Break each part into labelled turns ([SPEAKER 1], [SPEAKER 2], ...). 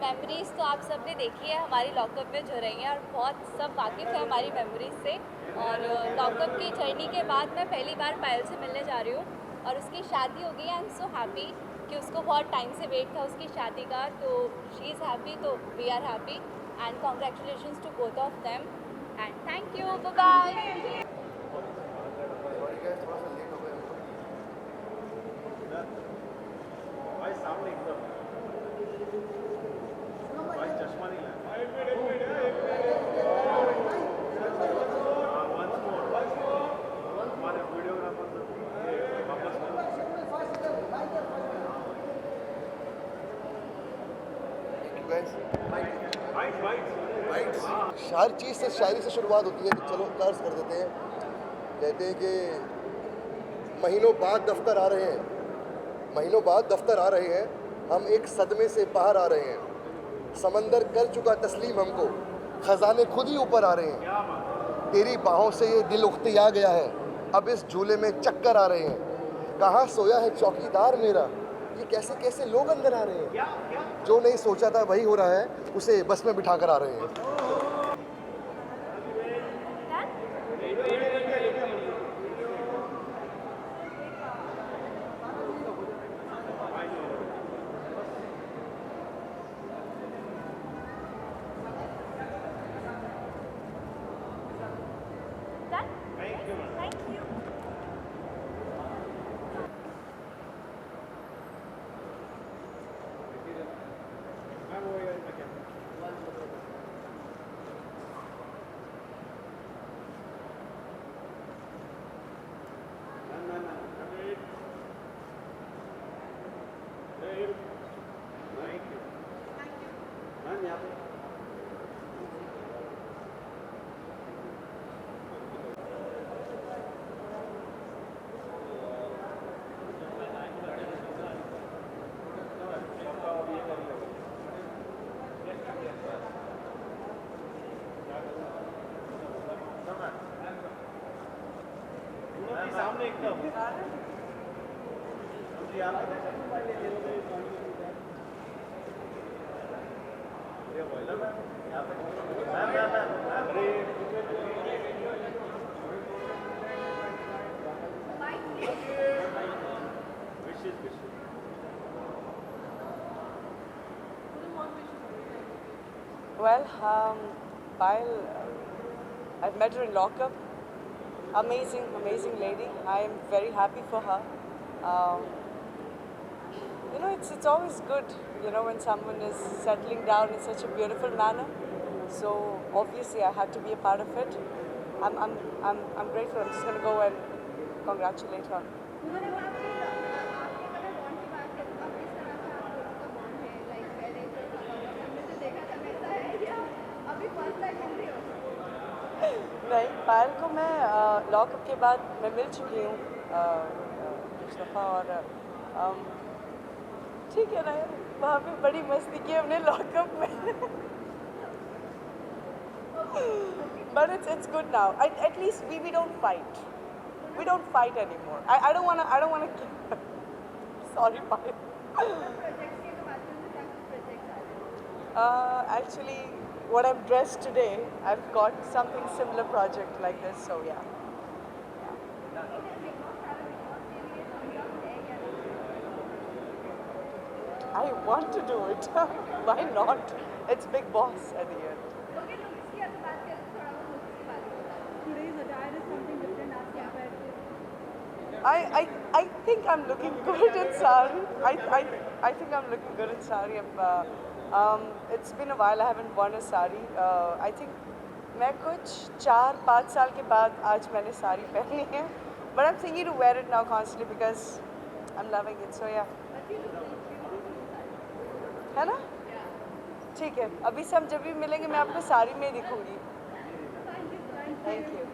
[SPEAKER 1] Memories तो आप सब ने देखी है हमारी लॉकअप में जो रही हैं और बहुत सब वाकिफ़ है हमारी मेमोरीज से। और लॉकअप की जर्नी के बाद मैं पहली बार पायल से मिलने जा रही हूँ और उसकी शादी हो गई। आई एम सो हैप्पी कि उसको बहुत टाइम से वेट था उसकी शादी का, तो शी इज़ हैप्पी, तो we are happy and congratulations to both of them and thank you, bye bye.
[SPEAKER 2] हर चीज़ से शायरी से शुरुआत होती है कि चलो कर्ज कर देते हैं। कहते हैं कि महीनों बाद दफ्तर आ रहे हैं, महीनों बाद दफ्तर आ रहे हैं, हम एक सदमे से बाहर आ रहे हैं। समंदर कर चुका तस्लीम हमको, खजाने खुद ही ऊपर आ रहे हैं। तेरी बाहों से ये दिल उख्तिया गया है, अब इस झूले में चक्कर आ रहे हैं। कहाँ सोया है चौकीदार मेरा, ये कैसे कैसे लोग अंदर आ रहे हैं। जो नहीं सोचा था वही हो रहा है, उसे बस में बिठा कर आ रहे हैं।
[SPEAKER 3] सामने एकदम
[SPEAKER 4] Well, Payal, I've met her in lockup. Amazing, amazing lady. I am very happy for her. You know, it's always good, you know, when someone is settling down in such a beautiful manner. So obviously, I had to be a part of it. I'm grateful. I'm just going to go and congratulate her. नहीं, पायल को मैं lockup के बाद मैं मिल चुकी हूँ कुछ दफ़ा और ठीक है ना, वहाँ पे बड़ी मस्ती की हमने लॉकअप में। But it's good now. At least we don't fight. We don't fight anymore. I don't wanna. Sorry, Payal. Actually, what I'm dressed today, I've got something similar project like this, so yeah. I want to do it. Why not? It's Big Boss at the end.
[SPEAKER 5] Today's attire is something different as compared to
[SPEAKER 4] I think I'm looking good in sari. I think I'm looking good in sari. It's been a while. I haven't worn a sari. I think मैं कुछ 4-5 साल के बाद आज मैंने साड़ी पहनी है. But I'm thinking to wear it now constantly because I'm loving it. So yeah. है ना? ठीक है. अभी से हम जब भी मिलेंगे मैं आपको साड़ी में ही दिखूंगी. Thank you.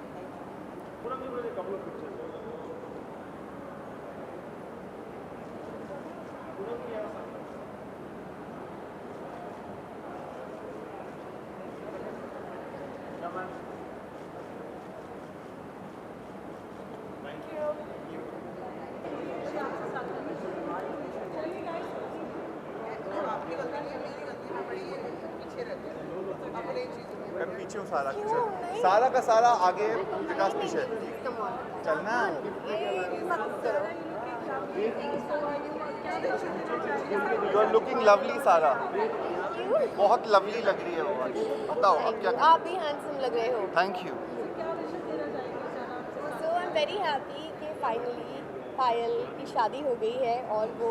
[SPEAKER 5] मैं पीछे हूँ सारा सारा का सारा आगे विकास पीछे चलना यू आर लुकिंग लवली सारा बहुत लवली लग रही है वो आज बताओ अब क्या
[SPEAKER 1] आप भी हैंडसम लग रहे हो.
[SPEAKER 5] Thank you
[SPEAKER 1] so I am very happy कि फाइनली पायल की शादी हो गई है और वो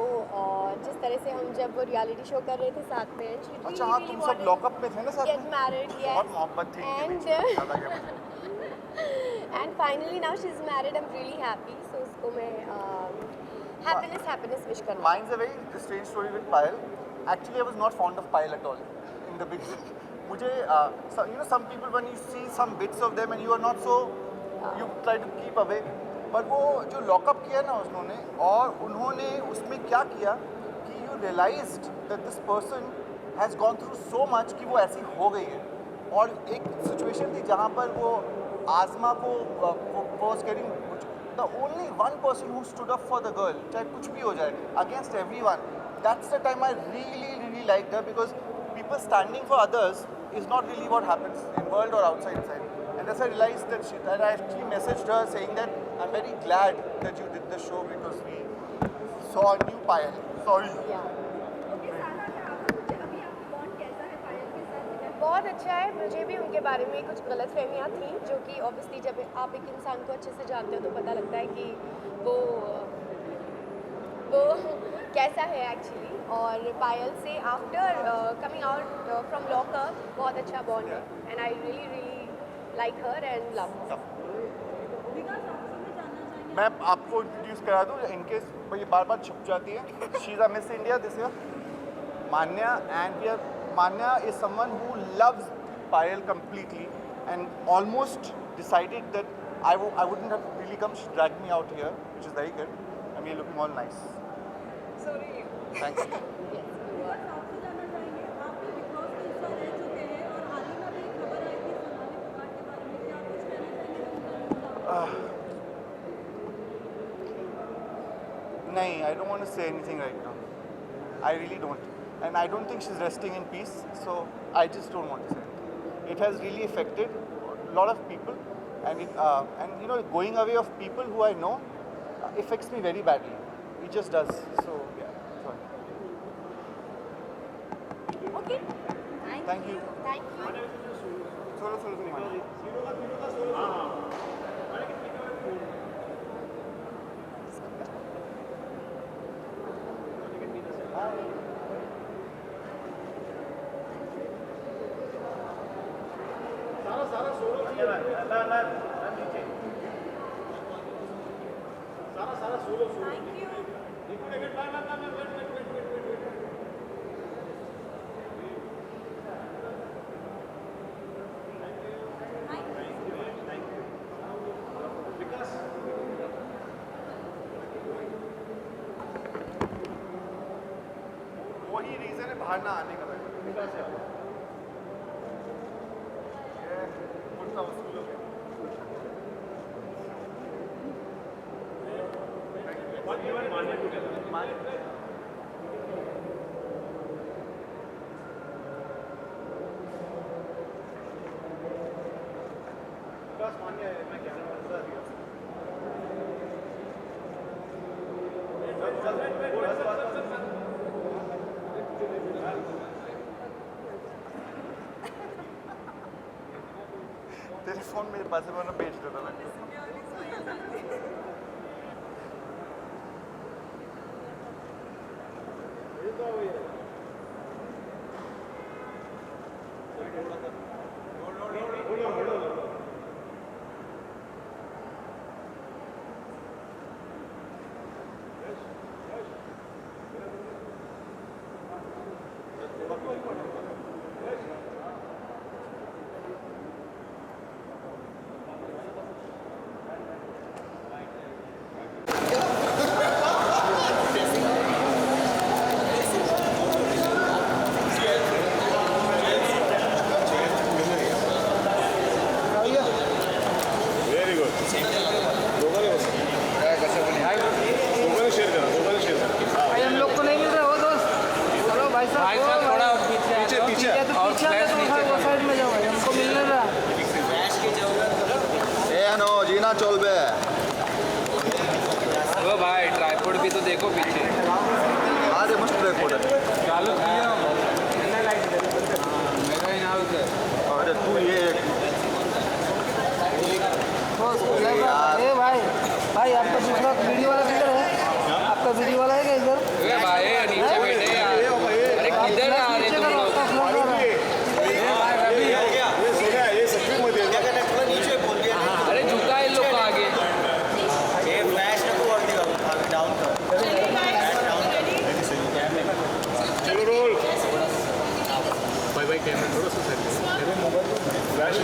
[SPEAKER 1] जिस तरह से हम जब वो रियलिटी शो कर रहे थे साथ में
[SPEAKER 5] अच्छा हाँ तुम सब लॉकअप में थे ना साथ
[SPEAKER 1] गेट
[SPEAKER 5] में
[SPEAKER 1] मैरिड
[SPEAKER 5] बहुत मोहब्बत थी इनके बीच में, ज़्यादा क्या बताऊं।
[SPEAKER 1] And finally now she is married. I am really happy. So उसको मैं हैप्पीनेस विश करना.
[SPEAKER 5] Mine's a very strange story with Payal. Actually, I was not fond of Payal at all in the beginning. मुझे you know some people when you see some bits of them and you are not so you try to keep away. पर वो जो lockup किया ना उन्होंने और उन्होंने उसमें क्या किया कि you realized that this person has gone through so much कि वो ऐसी हो गई है. और एक सिचुएशन थी जहाँ पर वो आज़मा को was getting the only one person who stood up for the girl, चाहे कुछ भी हो जाए, against everyone. That's the time I really liked her because people standing for others is not really what happens in world or outside. And as I realized that I actually messaged her saying that I'm very glad that you did the show because we saw a new Payal. Sorry.
[SPEAKER 1] बहुत अच्छा है. मुझे भी उनके बारे में कुछ गलतफहमियां थी जो कि ऑब्वियसली जब आप एक इंसान को अच्छे से जानते हो तो पता लगता है कि वो कैसा है एक्चुअली. और पायल से after coming out from lockup बहुत अच्छा बॉन्ड है and I really like her and love.
[SPEAKER 5] मैं आपको इंट्रोड्यूस करा दूँ इनकेस ये बार छप जाती है. She is a miss India this year, Manya, and Manya is someone who loves Payal completely and almost decided that I wouldn't have really come. She dragged me out here, which is very good. And we're looking all nice.
[SPEAKER 4] Sorry.
[SPEAKER 5] Thank you. नहीं, I don't want to say anything right now. I really don't. And I don't think she's resting in peace, so I just don't want to say anything. It has really affected a lot of people, and you know, going away of people who I know affects me very badly. It just does. So yeah, sorry.
[SPEAKER 1] Okay.
[SPEAKER 5] Thank you.
[SPEAKER 1] Thank you.
[SPEAKER 5] वही reason है बाहर ना आने का. तेरे phone मेरे पास है, मैं बेच देता मैं.
[SPEAKER 3] व्हेरी गुड दोघांनी शेअर करा
[SPEAKER 6] भाई हम लोग को नहीं मिल रहे हो दोस्त। चलो भाई साहब थोड़ा
[SPEAKER 3] पीछे
[SPEAKER 6] पीछे तो पीछे आ जाओ, वो साइड में जाओ भाई, हमको मिल नहीं रहा।
[SPEAKER 5] ಏನು ಜೀನಾ ಚೋಲ್ಬೆ
[SPEAKER 7] ओ भाई ट्राइपॉड भी तो देखो पीछे
[SPEAKER 5] आधे मस्त ट्राइपॉड है
[SPEAKER 7] चालू किया मेरा ही नाम है
[SPEAKER 5] अरे तू ये
[SPEAKER 6] ए भाई भाई आपका दूसरा वीडियो वाला किधर है? आपका वीडियो वाला है क्या इधर?
[SPEAKER 7] ए भाई नीचे बैठे यार अरे किधर आ रहे तुम लोग
[SPEAKER 3] ये सच्ची मध्ये
[SPEAKER 7] अरे झुका इन लोग को आगे
[SPEAKER 3] चलो रोल बाय बाय कैमरा थोड़ा सा सेट फ्लैश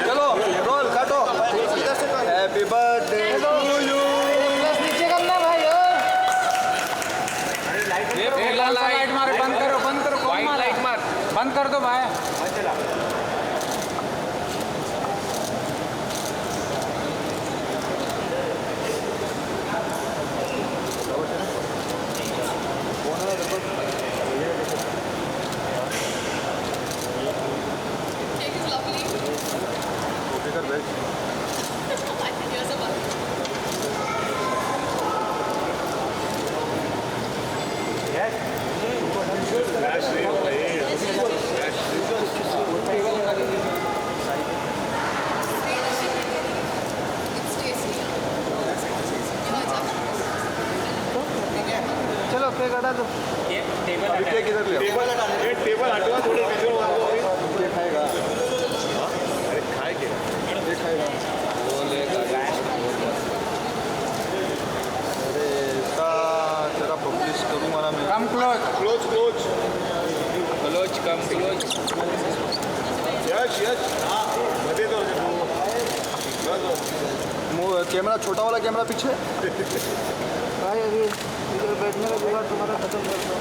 [SPEAKER 5] चलो रोल काटो हैप्पी बर्थडे टू यू
[SPEAKER 6] बस नीचे करना भाई।
[SPEAKER 7] ये पहला लाइट मार बंद करो वाइट लाइट मार बंद कर दो भाई
[SPEAKER 6] चलो केक हटा दो।
[SPEAKER 5] केक किधर ले
[SPEAKER 3] टेबल हटवा थोड़े वीडियो
[SPEAKER 5] खाएगा
[SPEAKER 3] अरे खाए के
[SPEAKER 5] ये खाएगा अरे इसका तेरा पब्लिश करूँगा ना मैं
[SPEAKER 7] come close
[SPEAKER 3] close
[SPEAKER 7] come close
[SPEAKER 3] Yash मध्ये तो
[SPEAKER 5] कैमरा छोटा वाला कैमरा पीछे
[SPEAKER 6] भाई अभी इधर बैठने का जुगाड़ तुम्हारा खत्म कर दो।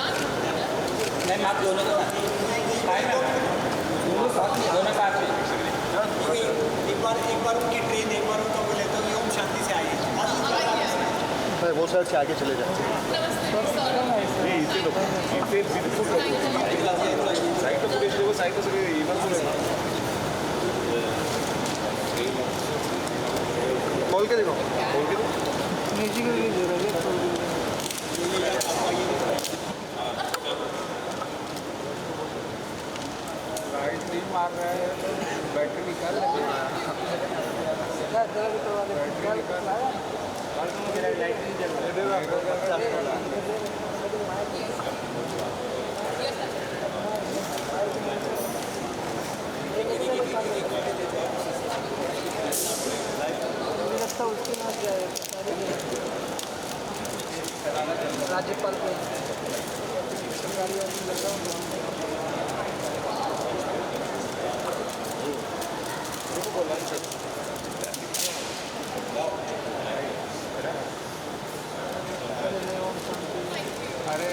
[SPEAKER 7] नहीं आप दोनों दोनों साथ में
[SPEAKER 8] एक बार उनकी ट्रेन एक बार उनको बोले तो ये ओम शांति से आइए
[SPEAKER 5] भाई वो साइड से आगे चले जाए
[SPEAKER 3] इथे लोक इथे बिलकुल साईड तो पुढे लोक साईड तो सगळे इवन
[SPEAKER 5] खोल के देखो
[SPEAKER 6] नीचे के लिए जरा
[SPEAKER 7] राइट नहीं मार रहा है बैटरी निकाल लेते
[SPEAKER 6] लगता उसके साथ जाएगा राज्यपाल को
[SPEAKER 7] अरे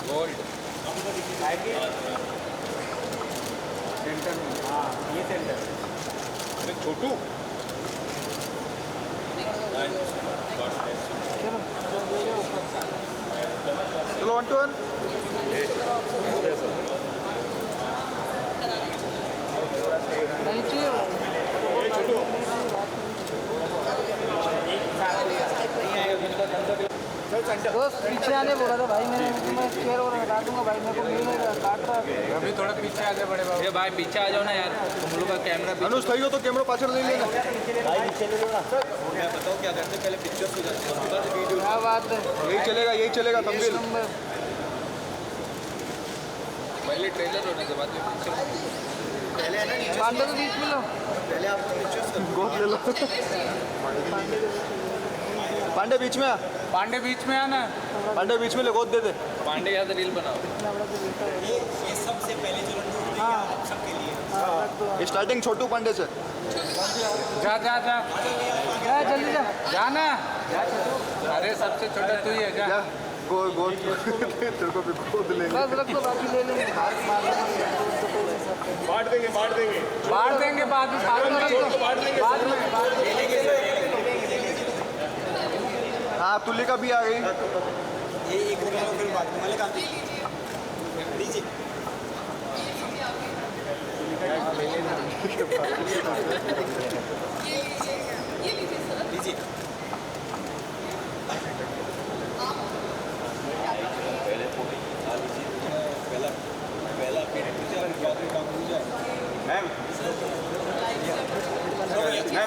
[SPEAKER 7] गोल्ड सेंटर में हाँ ये सेंटर
[SPEAKER 3] अरे छोटू
[SPEAKER 5] चलो 1 to 1
[SPEAKER 6] नहीं चाहिए
[SPEAKER 3] चल
[SPEAKER 6] दोस्त पीछे आने बोला था भाई मैंने, मैं चेयर और हटा दूंगा भाई, मेरे को मिल नहीं रहा, काट रहा है।
[SPEAKER 7] अभी थोड़ा पीछे आ जाए बड़े बाबू। ये भाई पीछे आ जाओ ना यार, तुम लोग का कैमरा
[SPEAKER 5] अनुज सही हो तो कैमरा पाछड़ ले लेना।
[SPEAKER 8] बताओ क्या करते हैं, पहले पिक्चर्स हो जाते हैं उसके बाद वीडियो।
[SPEAKER 6] क्या बात है,
[SPEAKER 5] यही चलेगा थंबनेल।
[SPEAKER 6] नंबर
[SPEAKER 7] पहले ट्रेलर होने के बाद
[SPEAKER 8] पहले है ना नीचे
[SPEAKER 6] पांडे को बीच में लो,
[SPEAKER 8] पहले आप पिक्चर्स
[SPEAKER 5] गोद ले लो। पांडे बीच में आ,
[SPEAKER 7] पांडे बीच में आना।
[SPEAKER 5] पांडे बीच में ले, गोद दे दे।
[SPEAKER 7] पांडे यहाँ से रील बनाओ।
[SPEAKER 8] ये सबसे पहले जो रन होगी आप सबके लिए।
[SPEAKER 5] स्टार्टिंग छोटू पांडे से।
[SPEAKER 7] जा जा जा
[SPEAKER 6] जा जल्दी जा,
[SPEAKER 7] जाना। अरे सबसे छोटा तू ही है, जा।
[SPEAKER 5] क्या गोद तेरे को भी गोद लेंगे।
[SPEAKER 6] बस रख दो, बाकी ले लेंगे, हाथ मार देंगे।
[SPEAKER 3] बांट देंगे
[SPEAKER 7] बांट देंगे बाद में, बाद में।
[SPEAKER 5] हाँ तुलिका भी आ गई।
[SPEAKER 8] ये एक हो गया फिर बाद में वाले काम लीजिए। लीजिए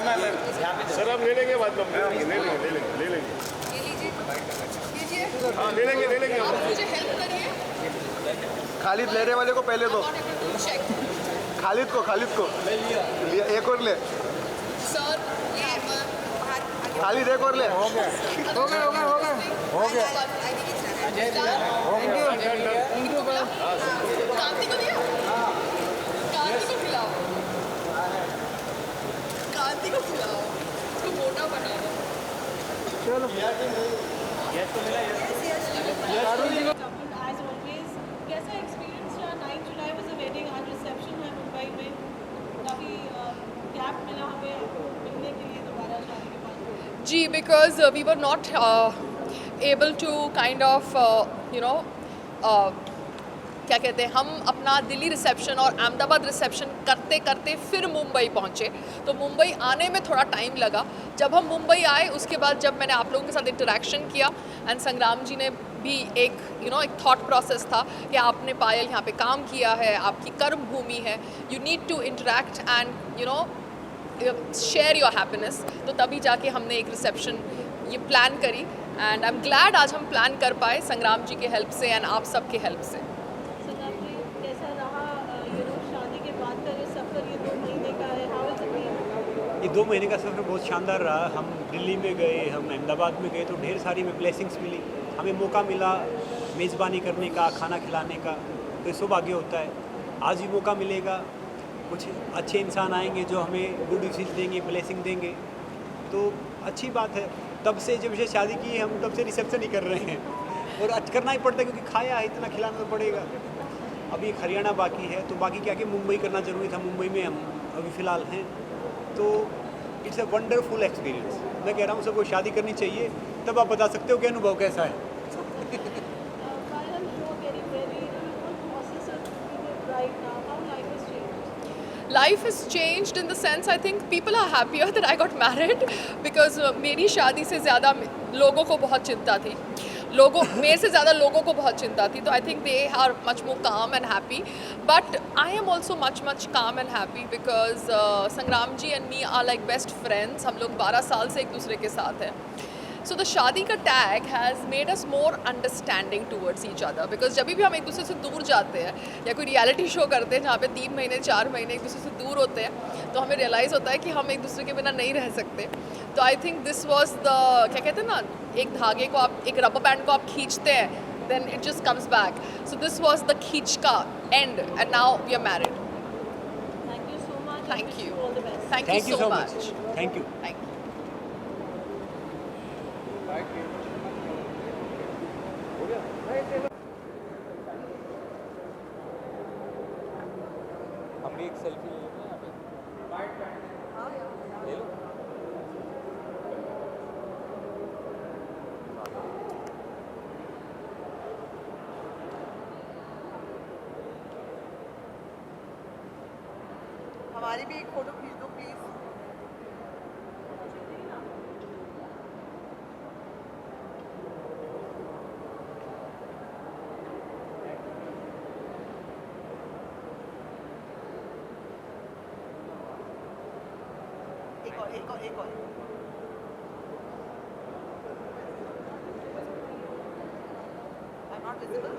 [SPEAKER 8] पहला
[SPEAKER 3] सर हम ले लेंगे बाद में, ले लेंगे हाँ ले लेंगे
[SPEAKER 5] खालिद लेने वाले को पहले दो। खालिद को लिया, एक और ले। खालिद एक और ले।
[SPEAKER 6] हो गया थैंक यू
[SPEAKER 1] कांति को दिया, कांति को खिलाओ, कांति को खिलाओ, उसको मोटा बनाओ।
[SPEAKER 6] चलो
[SPEAKER 9] As always, कैसा एक्सपीरियंस रहा? 9 जुलाई वाज अ वेडिंग, आज रिसेप्शन है मुंबई में। काफ़ी गैप मिला हमें मिलने के लिए दोबारा शादी के बाद।
[SPEAKER 10] जी, because we were not able to kind of क्या कहते हैं, हम अपना दिल्ली रिसेप्शन और अहमदाबाद रिसेप्शन करते करते फिर मुंबई पहुँचे, तो मुंबई आने में थोड़ा टाइम लगा। जब हम मुंबई आए उसके बाद जब मैंने आप लोगों के साथ इंटरेक्शन किया एंड संग्राम जी ने भी एक एक थॉट प्रोसेस था कि आपने पायल यहाँ पे काम किया है, आपकी कर्म भूमि है, you need to interact and share your happiness, तो तभी जाके हमने एक रिसेप्शन ये प्लान करी एंड आई एम ग्लैड आज हम प्लान कर पाए संग्राम जी के हेल्प से एंड आप सबके हेल्प से।
[SPEAKER 9] संग्राम जी, कैसा रहा शादी के बाद का जो सफ़र ये 2 महीने का है? How is it?
[SPEAKER 11] ये 2 महीने का सफ़र बहुत शानदार रहा। हम दिल्ली में गए, हम अहमदाबाद में गए, तो ढेर सारी में ब्लेसिंग्स मिली, हमें मौका मिला मेज़बानी करने का, खाना खिलाने का, तो ये सौभाग्य होता है। आज भी मौका मिलेगा, कुछ अच्छे इंसान आएंगे जो हमें गुड विशेस देंगे, ब्लेसिंग देंगे, तो अच्छी बात है। तब से जब से शादी की हम तब से रिसेप्शन ही कर रहे हैं और आज करना ही पड़ता है क्योंकि खाया है, इतना खिलाना तो पड़ेगा। अभी हरियाणा बाकी है, तो बाकी क्या कि मुंबई करना ज़रूरी था, मुंबई में हम अभी फ़िलहाल हैं, तो इट्स अ वंडरफुल एक्सपीरियंस। मैं कह रहा हूँ सबको शादी करनी चाहिए, तब आप बता सकते हो कि अनुभव कैसा है।
[SPEAKER 10] Life has changed in the sense I think people are happier that I got married because मेरी शादी से ज़्यादा लोगों को बहुत चिंता थी, मेरे से ज़्यादा लोगों को बहुत चिंता थी, तो I think they are much more calm and happy, but I am also much calm and happy because संग्राम जी and me are like best friends, हम लोग 12 साल से एक दूसरे के साथ हैं। So the शादी का tag has made us more understanding towards each other because जब भी हम एक दूसरे से दूर जाते हैं या कोई रियलिटी शो करते हैं जहाँ पे 3 महीने 4 महीने एक दूसरे से दूर होते हैं, तो हमें रियलाइज़ होता है कि हम एक दूसरे के बिना नहीं रह सकते। तो I think this was the क्या कहते हैं ना, एक धागे को आप, एक रबर बैंड को आप खींचते हैं, then it just comes back. So this was the खींच का end and now we are married.
[SPEAKER 9] Thank you so much.
[SPEAKER 10] Thank
[SPEAKER 9] I wish
[SPEAKER 10] you.
[SPEAKER 9] all the best.
[SPEAKER 10] Thank you so much.
[SPEAKER 11] Thank you.
[SPEAKER 10] Thank you.
[SPEAKER 7] हम भी एक selfie ले लेंगे यहाँ पे, ले लो।
[SPEAKER 4] हमारी भी एक फोटो खींच दो प्लीज। एक और I'm not visible.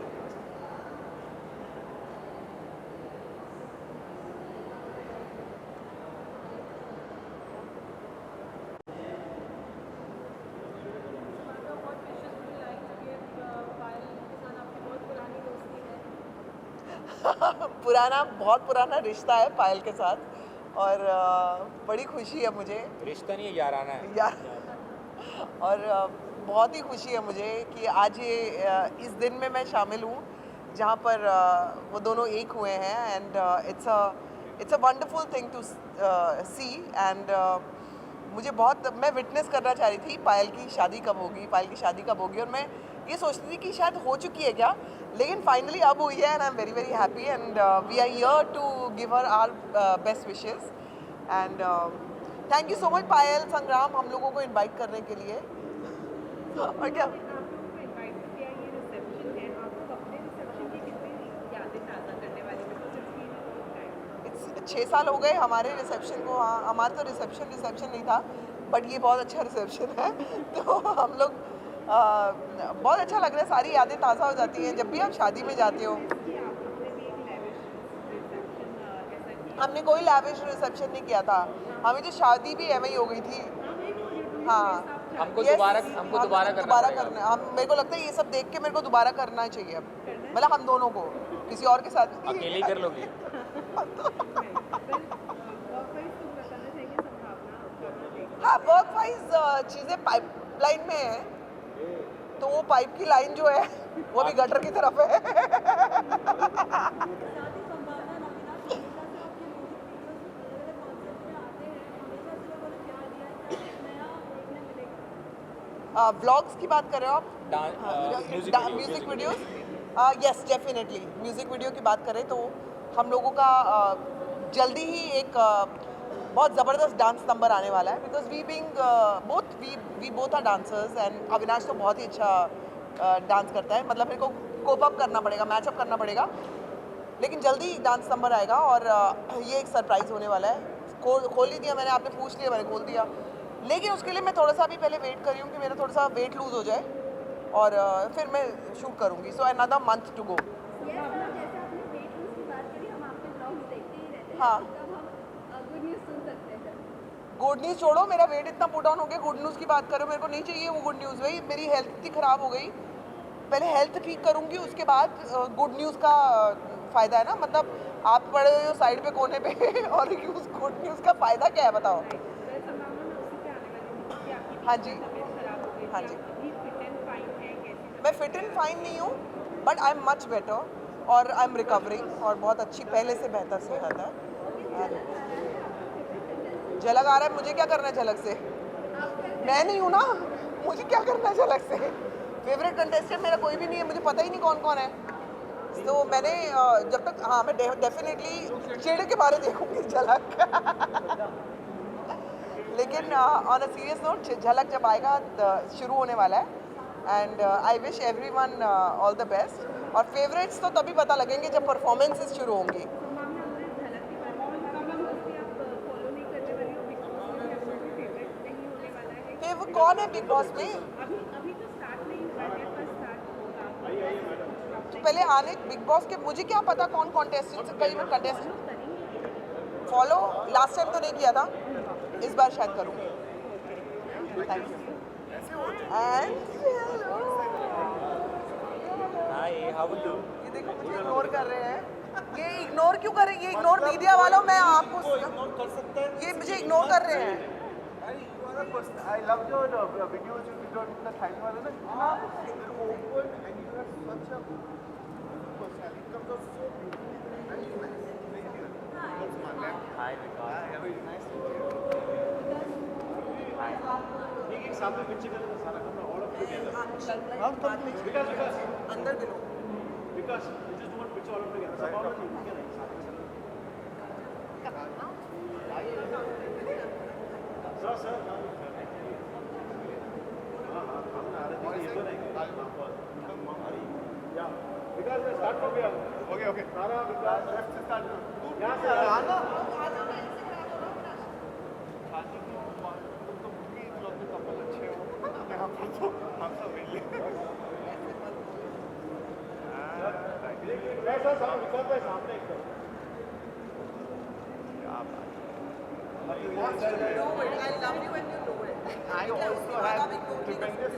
[SPEAKER 4] बहुत पुराना रिश्ता है पायल के साथ और बड़ी खुशी है मुझे।
[SPEAKER 7] रिश्ता नहीं है, याराना है
[SPEAKER 4] यार और बहुत ही खुशी है मुझे कि आज ये इस दिन में मैं शामिल हूँ जहाँ पर वो दोनों एक हुए हैं and it's a wonderful thing to see and मुझे बहुत मैं विटनेस करना चाह रही थी पायल की शादी कब होगी और मैं ये सोचती थी कि शायद हो चुकी है क्या, लेकिन फाइनली अब हुई है and I am very very happy and we are here to give her our best wishes and thank you so much Payal Sangram हम लोगों को इनवाइट करने के लिए। और क्या 6 साल हो गए हमारे रिसेप्शन को। हाँ, हमारा तो रिसेप्शन नहीं था बट ये बहुत अच्छा रिसेप्शन है तो हम लोग बहुत अच्छा लग रहा है, सारी यादें ताज़ा हो जाती हैं जब भी आप शादी में जाते हो। हमने कोई लैविश रिसेप्शन नहीं किया था, हमें जो शादी भी एम ही हो गई थी। हाँ
[SPEAKER 7] हमको दोबारा करना
[SPEAKER 4] हम मेरे को लगता है ये सब देख के मेरे को दोबारा करना चाहिए अब, मतलब हम दोनों को, किसी और के साथ
[SPEAKER 7] अकेले कर लोगी।
[SPEAKER 4] हाँ वर्क वाइज चीज़ें पाइपलाइन में है तो वो पाइप की लाइन जो है वो अभी गटर की तरफ है। व्लॉग्स की बात कर रहे हो आप? Music videos? Yes definitely music video की बात करें तो हम लोगों का जल्दी ही एक बहुत ज़बरदस्त डांस नंबर आने वाला है because we both are dancers and Avinash तो बहुत ही अच्छा डांस करता है, मतलब मेरे को कोप अप करना पड़ेगा, मैच अप करना पड़ेगा, लेकिन जल्दी डांस नंबर आएगा और ये एक सरप्राइज़ होने वाला है। खोल ही दिया मैंने, आपने पूछ लिया मैंने खोल दिया, लेकिन उसके लिए मैं थोड़ा सा अभी पहले वेट कर रही हूँ कि मेरा थोड़ा सा वेट लूज़ हो जाए और फिर मैं शूट करूँगी। So another month to go. हाँ गुड न्यूज़ छोड़ो, मेरा वेट इतना पुट डाउन हो गया, गुड न्यूज़ की बात करो, मेरे को नहीं चाहिए वो गुड न्यूज़। भाई मेरी हेल्थ इतनी ख़राब हो गई, पहले हेल्थ ठीक करूँगी उसके बाद गुड न्यूज़ का फ़ायदा है ना, मतलब आप पड़े हुए हो साइड पे कोने पे और गुड न्यूज़ का फ़ायदा क्या है बताओ? हाँ जी हाँ जी मैं फिट एंड फाइन नहीं हूँ but I am much better और आई एम रिकवरिंग और बहुत अच्छी पहले से बेहतर सेहत है। झलक आ रहा है, मुझे क्या करना है झलक से? मैं नहीं हूँ ना, मुझे क्या करना है झलक से? फेवरेट कंटेस्टेंट मेरा कोई भी नहीं है, मुझे पता ही नहीं कौन कौन है। तो मैंने जब तक हाँ मैं डेफिनेटली चिड़ के बारे देखूंगी झलक लेकिन ऑन अ सीरियस नोट झलक जब आएगा शुरू होने वाला है and I wish everyone all the best और फेवरेट्स तो तभी पता लगेंगे जब परफॉर्मेंसेस शुरू होंगी। वो कौन है बिग बॉस में? तो पहले आने बिग बॉस के मुझे क्या पता कौन कॉन्टेस्टेंट कई कंटेस्टेंट फॉलो लास्ट टाइम तो नहीं किया था, इस बार शायद करूँगी। थैंक यू ये देखो मुझे इग्नोर कर रहे हैं, ये इग्नोर क्यों कर रहे हैं? ये इग्नोर मीडिया वालों मैं आपको ये मुझे इग्नोर कर रहे हैं।
[SPEAKER 5] I love your videos you did on the Thailand wala na. You're open and you have such a personality. Comes out so beautiful. And you nice. That's my man. Hi, Vikas. Very nice to meet you. Hi. एक सामने picture कर सारा करना all of together. हम सब विकास अंदर भी लो. विकास we just want picture all of together. सब all of together. Sir. Because start from here. Okay. Sara, Vikas, left से start करो. यहाँ से आना. I also have tremendous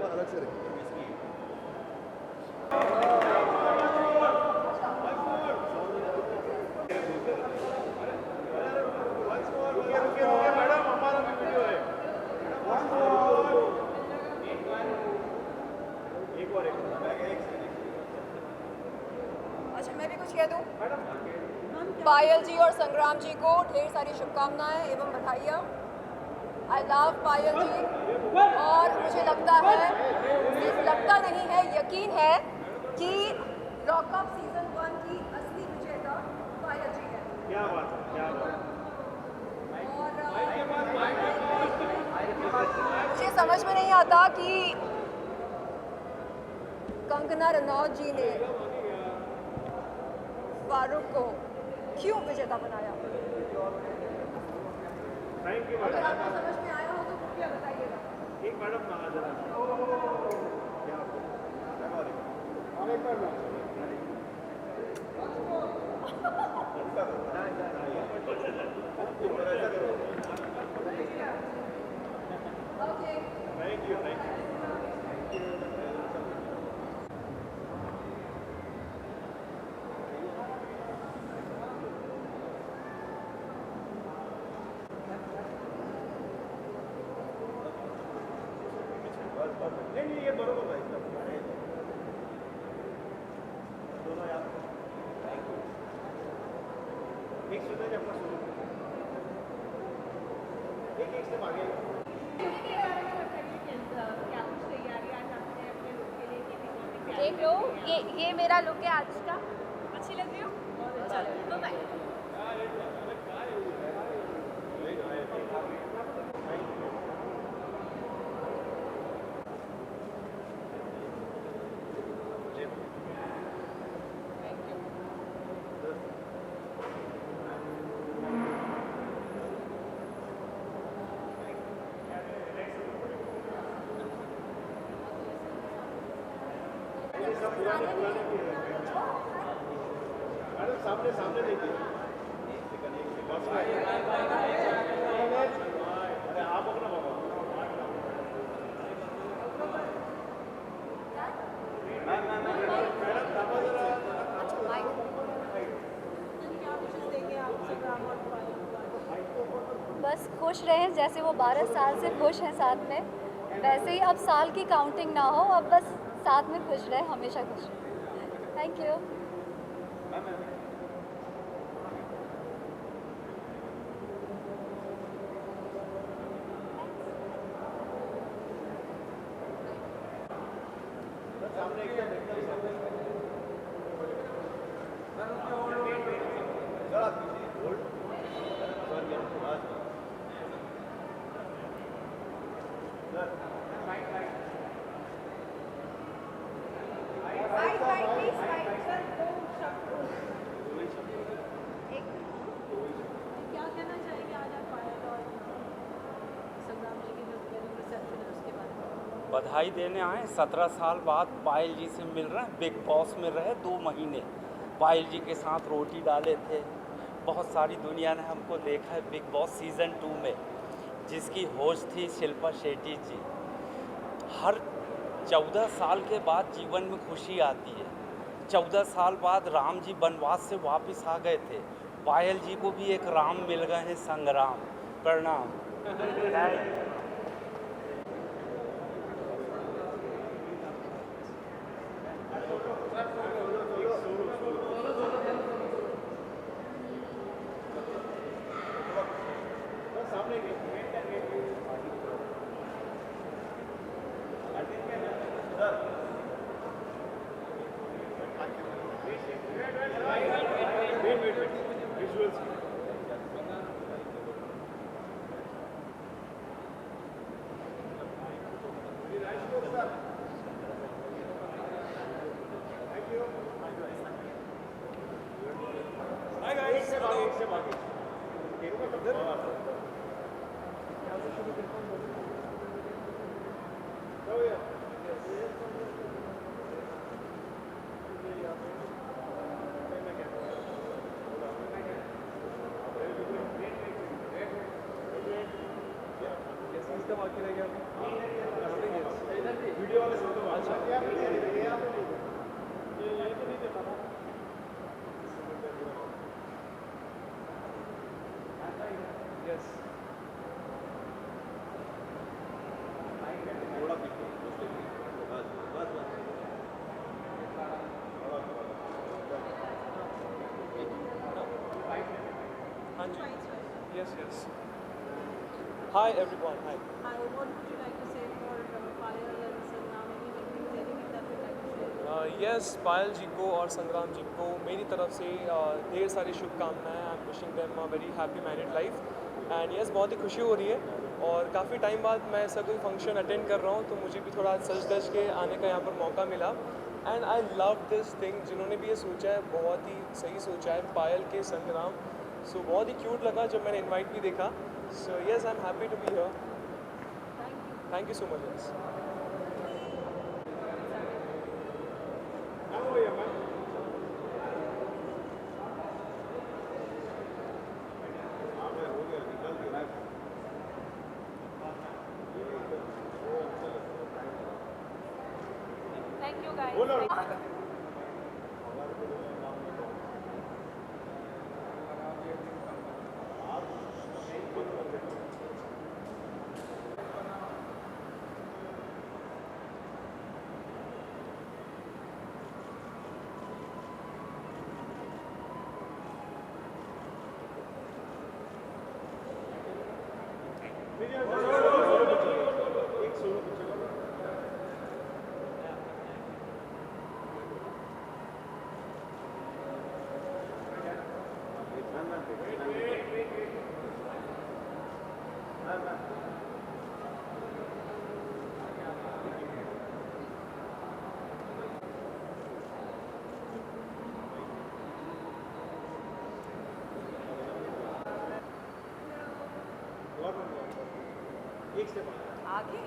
[SPEAKER 2] अलग से रखिए।
[SPEAKER 1] अच्छा मैं भी कुछ कह दूँ? पायल जी और संग्राम जी को ढेर सारी शुभकामनाएं एवं बधाइयाँ। आई लव पायल जी और मुझे लगता है, सिर्फ लगता नहीं है, यकीन है कि लॉकअप सीजन 1 की असली विजेता पायल जी है।
[SPEAKER 3] क्या बात है, क्या बात
[SPEAKER 1] और मुझे समझ में नहीं आता कि कंगना रनौत जी ने फारूक को क्यों विजेता बनाया। अगर आपको समझ में आया हो तो कृपया बताइएगा।
[SPEAKER 3] एक मैडम कहा जरा
[SPEAKER 1] ओके
[SPEAKER 3] थैंक यू नहीं ये बरोबर भाई दोनों यार एक सुने जब सुनो एक से आगे
[SPEAKER 1] देख लो, ये मेरा लुक है आज का। अच्छी लग रही हो? चलो बाय।
[SPEAKER 3] सामने सामने देखिए अरे आप अपना बाबा मैडम
[SPEAKER 1] खुश रहें जैसे वो 12 साल से खुश हैं साथ में, वैसे ही अब साल की काउंटिंग ना हो, अब बस साथ में खुश रहें, हमेशा खुश रहें। Thank you.
[SPEAKER 9] क्या कहना चाहेंगे आज आप पायल और संग्राम जी की जो वेडिंग रिसेप्शन है उसके बारे में?
[SPEAKER 7] बधाई देने आए। 17 साल बाद पायल जी से मिल रहे हैं। बिग बॉस में रहे 2 महीने, पायल जी के साथ रोटी डाले थे। बहुत सारी दुनिया ने हमको देखा है बिग बॉस सीज़न 2 में, जिसकी होस्ट थी शिल्पा शेट्टी जी। हर 14 साल के बाद जीवन में खुशी आती है। 14 साल बाद राम जी वनवास से वापस आ गए थे, पायल जी को भी एक राम मिल गए हैं, संग्राम। प्रणाम।
[SPEAKER 12] Yes, yes. Hi everyone. Hi.
[SPEAKER 9] Hi, what would you like to say for Payal and Sangram? Anything that you'd like to share?
[SPEAKER 12] Yes, पायल जी को और संग्राम जी को मेरी तरफ से ढेर सारी शुभकामनाएं। I am wishing them a very happy married life and yes, बहुत ही खुशी हो रही है और काफ़ी टाइम बाद मैं ऐसा कोई फंक्शन अटेंड कर रहा हूँ, तो मुझे भी थोड़ा सज धज के आने का यहाँ पर मौका मिला and I love this thing. जिन्होंने भी ये सोचा है बहुत ही सही सोचा है, पायल के संग्राम। सो बहुत ही क्यूट लगा जब मैंने इनवाइट भी देखा। So yes, I am happy to be here. Thank you so much. Yes.
[SPEAKER 1] Thank you guys.
[SPEAKER 4] आगे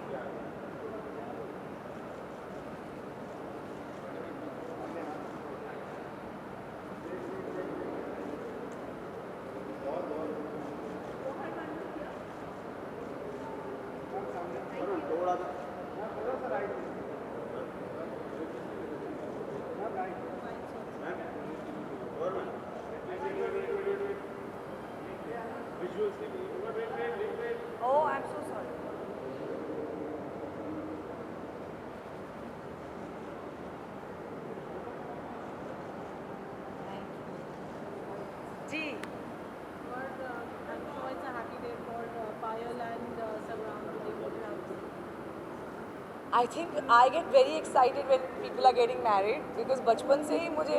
[SPEAKER 3] Visuals.
[SPEAKER 4] I think I get very excited when people are getting married because बचपन से ही मुझे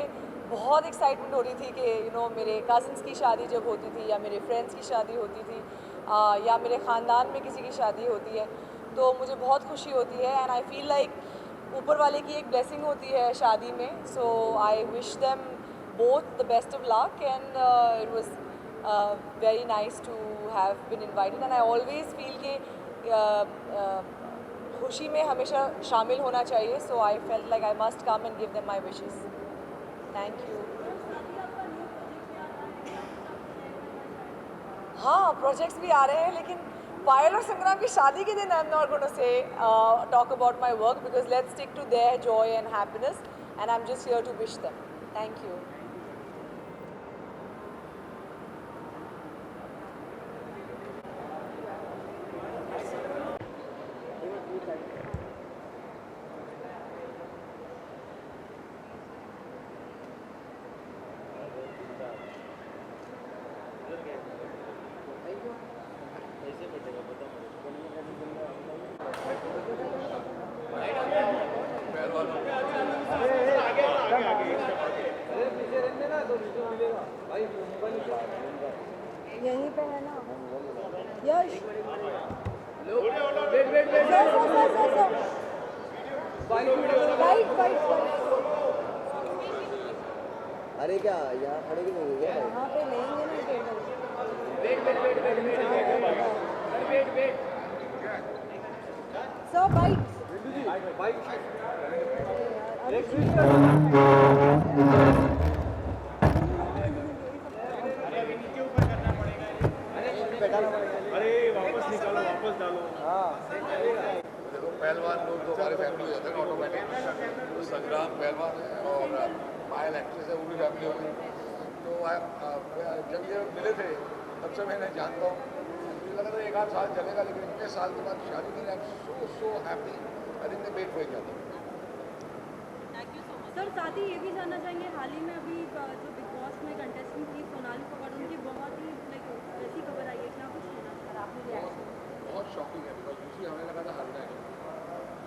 [SPEAKER 4] बहुत एक्साइटमेंट हो रही थी कि मेरे कज़न्स की शादी जब होती थी या मेरे फ्रेंड्स की शादी होती थी या मेरे ख़ानदान में किसी की शादी होती है तो मुझे बहुत खुशी होती है एंड आई फील लाइक ऊपर वाले की एक ब्लेसिंग होती है शादी में. So I wish them both the best of luck and it was very nice to have been invited and I always feel कि खुशी में हमेशा शामिल होना चाहिए. So I felt like I must come and give them my wishes. Thank you. हाँ projects भी आ रहे हैं लेकिन पायल और संग्राम की शादी के दिन I am not going to say talk about my work because let's stick to their joy and happiness and I am just here to wish them. Thank you.
[SPEAKER 13] यहीं पे है ना यश.
[SPEAKER 6] अरे क्या यहाँ खड़े क्यों नहीं गए?
[SPEAKER 13] यहाँ पे लेंगे ना टेबल. सो
[SPEAKER 2] देखो पहलवान लोग तो हमारे फैमिली हो जाते हैं ऑटोमेटिक. तो संग्राम पहलवान है और पायल एक्ट्रेस है वो भी फैमिली हो गई. तो जब ये मिले थे तब से मैं इन्हें जानता हूँ. मुझे लगा था 1-8 साल चलेगा लेकिन इतने साल के बाद शादी की I am so happy. I think they wait for each other.
[SPEAKER 9] Sir साथ ही ये भी जानना चाहेंगे हाल ही में अभी जो बिग बॉस में कंटेस्टेंट थी सोनाली फोगाट उनकी बहुत ही लाइक ऐसी खबर आई है क्या कुछ सुना सर आपने रिएक्शन?
[SPEAKER 2] बहुत शॉकिंग है बिकॉज दूसरी हमें लगा था हरना है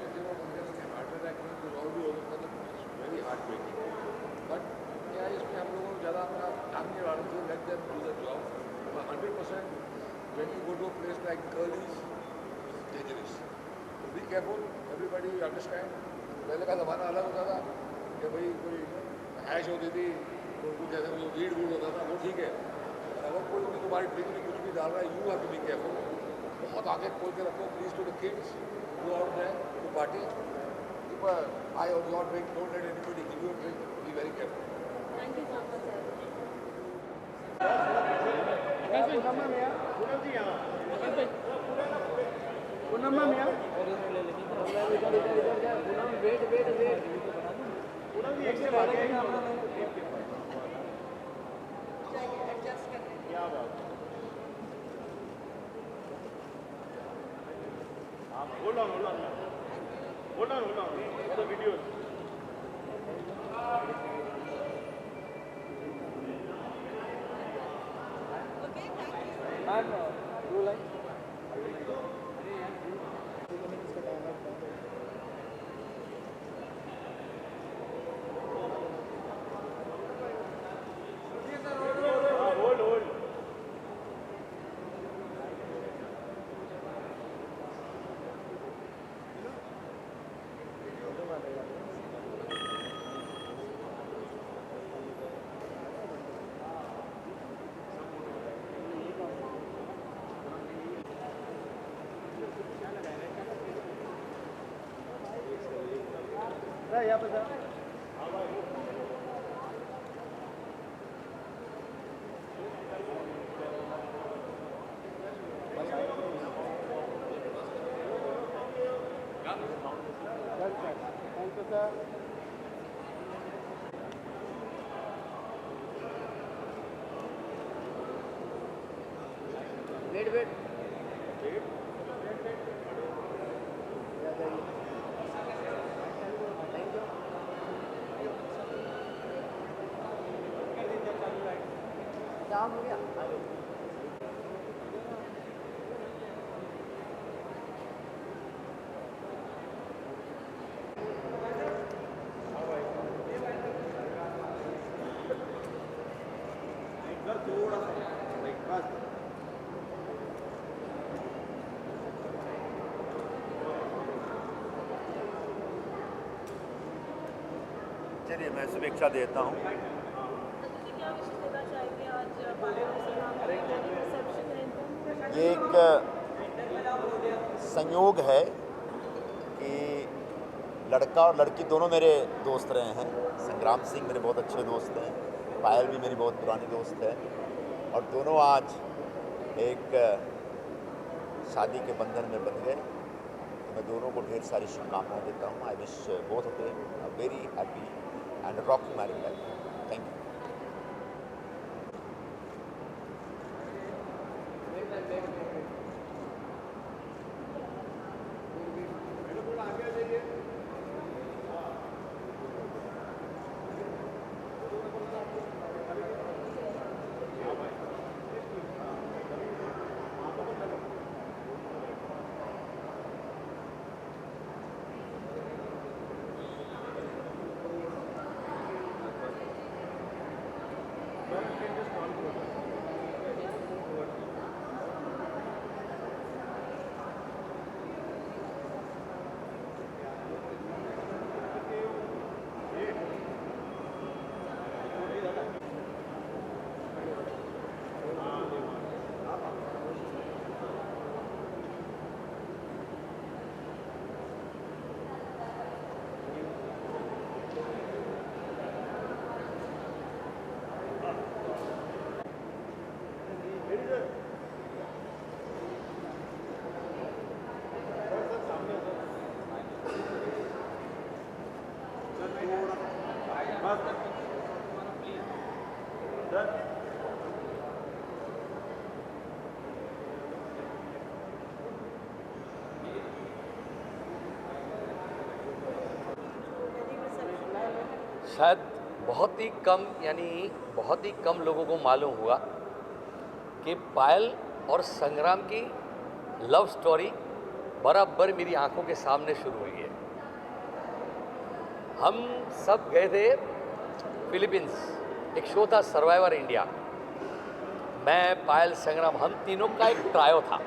[SPEAKER 2] लेकिन वो मुझे हार्ट अटैक में कुछ और भी हो सकता था. Very heart breaking. बट क्या है इसमें हम लोगों को ज़्यादा अपना टाइम नहीं डालना चाहिए. Let them do the job. 100% when you go to a place like Curly's it's dangerous. So be careful. Everybody understand. पहले का ज़माना अलग होता था कि भाई कोई हैश होती थी तो कुछ जैसे वो वीड होता था वो ठीक है. अगर कोई भी तुम्हारी ड्रिंक में कुछ भी डाल रहा है you have to be careful. बहुत आगे खोल के रखो. Please to the kids go out there to party. Keep a eye on your drink. Don't let anybody give you a drink. Be very careful.
[SPEAKER 9] Thank you so much sir.
[SPEAKER 3] Hold on. The videos. यहाँ पे
[SPEAKER 6] wait काम हो गया.
[SPEAKER 14] चलिए मैं शुभेच्छा देता हूँ।
[SPEAKER 9] क्या विशेष देना चाहेंगे आज पायल और सलाम रिसेप्शन है?
[SPEAKER 14] ये एक संयोग है कि लड़का और लड़की दोनों मेरे दोस्त रहे हैं। संग्राम सिंह मेरे बहुत अच्छे दोस्त हैं, पायल भी मेरी बहुत पुरानी दोस्त है, और दोनों आज एक शादी के बंधन में बंध गए। मैं दोनों को ढेर सारी शुभकामनाएं देता हूँ। I wish both of them a very happy and rocking married life. Thank you.
[SPEAKER 15] शायद बहुत ही कम, यानी बहुत ही कम लोगों को मालूम हुआ कि पायल और संग्राम की लव स्टोरी बराबर मेरी आंखों के सामने शुरू हुई है। हम सब गए थे फिलीपींस, एक शो था सर्वाइवर इंडिया। मैं, पायल, संग्राम, हम तीनों का एक ट्रायो था।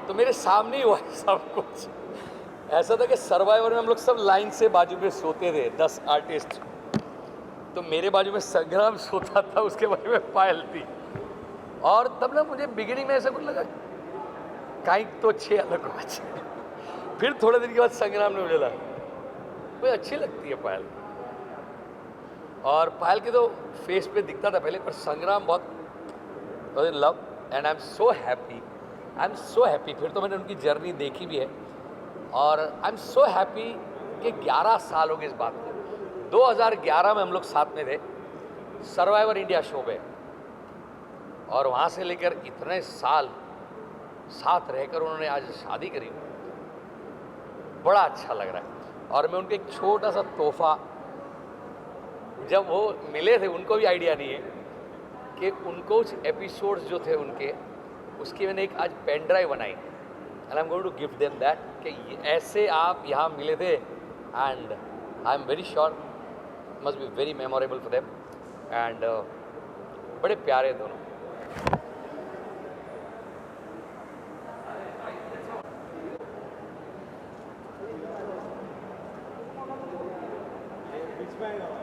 [SPEAKER 15] तो मेरे सामने ही हुआ सब कुछ। ऐसा था कि सर्वाइवर में हम लोग सब लाइन से बाजू में सोते थे, 10 आर्टिस्ट। तो मेरे बाजू में संग्राम सोता था, उसके बाजू में पायल थी। और तब ना मुझे बिगिनिंग में ऐसा कुछ लगा कहीं तो अच्छे अलग हो अच्छे। फिर थोड़े दिन के बाद संग्राम ने मुझे लगा कोई अच्छी लगती है पायल। और पायल के तो फेस पे दिखता था पहले, पर संग्राम बहुत in love and I am so happy. I am so happy. फिर तो मैंने उनकी जर्नी देखी भी है और आई एम सो हैप्पी कि 11 साल हो गए इस बात को। 2011 में हम लोग साथ में थे सर्वाइवर इंडिया शो पे, और वहाँ से लेकर इतने साल साथ रहकर उन्होंने आज शादी करी, बड़ा अच्छा लग रहा है। और मैं उनको एक छोटा सा तोहफा, जब वो मिले थे उनको भी आइडिया नहीं है कि उनको कुछ एपिसोड्स जो थे उनके, उसकी मैंने एक आज पेन ड्राइव बनाई and I am going to gift them that कि ऐसे आप यहाँ मिले थे and I am very sure must be very memorable for them and बड़े प्यारे दोनों।
[SPEAKER 3] Which way?